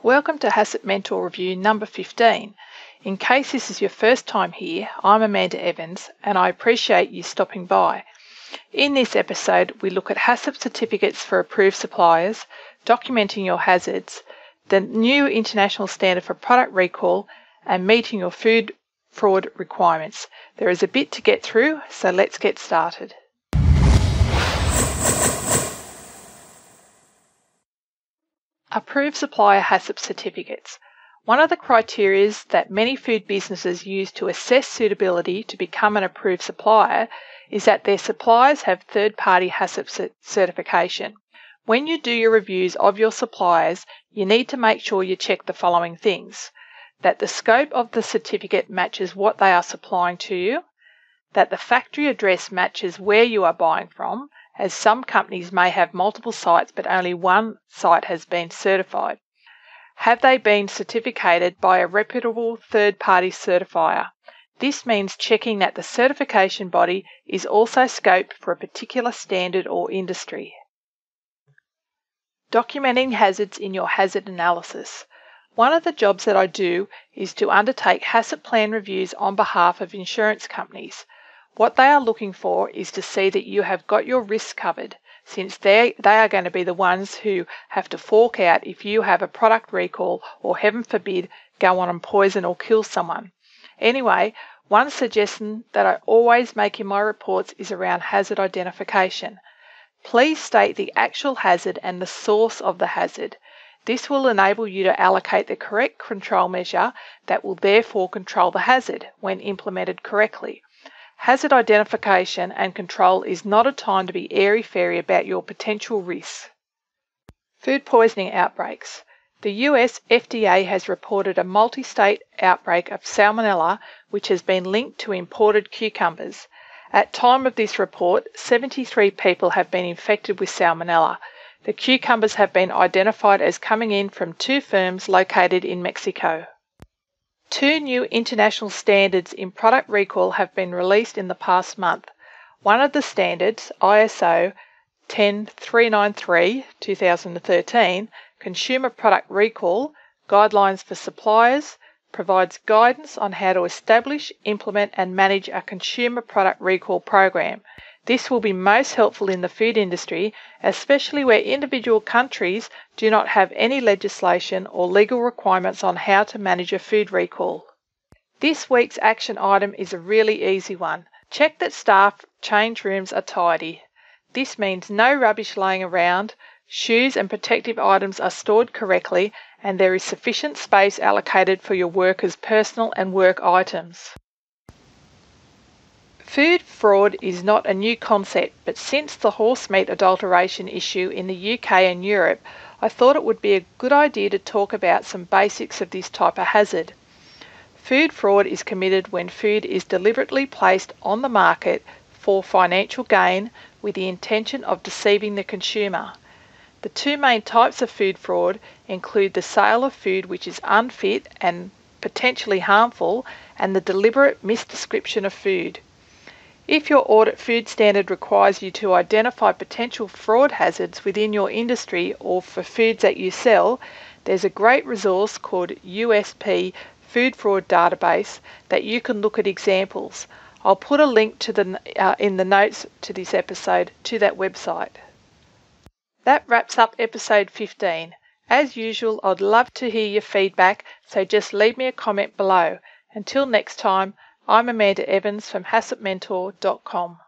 Welcome to HACCP Mentor Review number 15. In case this is your first time here, I'm Amanda Evans and I appreciate you stopping by. In this episode, we look at HACCP certificates for approved suppliers, documenting your hazards, the new international standard for product recall, and meeting your food fraud requirements. There is a bit to get through, so let's get started. Approved supplier HACCP certificates. One of the criteria that many food businesses use to assess suitability to become an approved supplier is that their suppliers have third-party HACCP certification. When you do your reviews of your suppliers, you need to make sure you check the following things: that the scope of the certificate matches what they are supplying to you, that the factory address matches where you are buying from, as some companies may have multiple sites but only one site has been certified. Have they been certificated by a reputable third-party certifier? This means checking that the certification body is also scoped for a particular standard or industry. Documenting hazards in your hazard analysis. One of the jobs that I do is to undertake HACCP plan reviews on behalf of insurance companies. What they are looking for is to see that you have got your risks covered, since they are going to be the ones who have to fork out if you have a product recall or, heaven forbid, go on and poison or kill someone. Anyway, one suggestion that I always make in my reports is around hazard identification. Please state the actual hazard and the source of the hazard. This will enable you to allocate the correct control measure that will therefore control the hazard when implemented correctly. Hazard identification and control is not a time to be airy-fairy about your potential risks. Food poisoning outbreaks. The US FDA has reported a multi-state outbreak of salmonella which has been linked to imported cucumbers. At time of this report, 73 people have been infected with salmonella. The cucumbers have been identified as coming in from 2 firms located in Mexico. 2 new international standards in product recall have been released in the past month. One of the standards, ISO 10393-2013, Consumer Product Recall, Guidelines for Suppliers, provides guidance on how to establish, implement and manage a consumer product recall program. This will be most helpful in the food industry, especially where individual countries do not have any legislation or legal requirements on how to manage a food recall. This week's action item is a really easy one. Check that staff change rooms are tidy. This means no rubbish laying around, shoes and protective items are stored correctly, and there is sufficient space allocated for your workers' personal and work items. Food fraud is not a new concept, but since the horse meat adulteration issue in the UK and Europe, I thought it would be a good idea to talk about some basics of this type of hazard. Food fraud is committed when food is deliberately placed on the market for financial gain with the intention of deceiving the consumer. The 2 main types of food fraud include the sale of food which is unfit and potentially harmful, and the deliberate misdescription of food. If your audit food standard requires you to identify potential fraud hazards within your industry or for foods that you sell, there's a great resource called USP Food Fraud Database that you can look at examples. I'll put a link to in the notes to this episode to that website. That wraps up episode 15. As usual, I'd love to hear your feedback, so just leave me a comment below. Until next time, I'm Amanda Evans from HACCPMentor.com.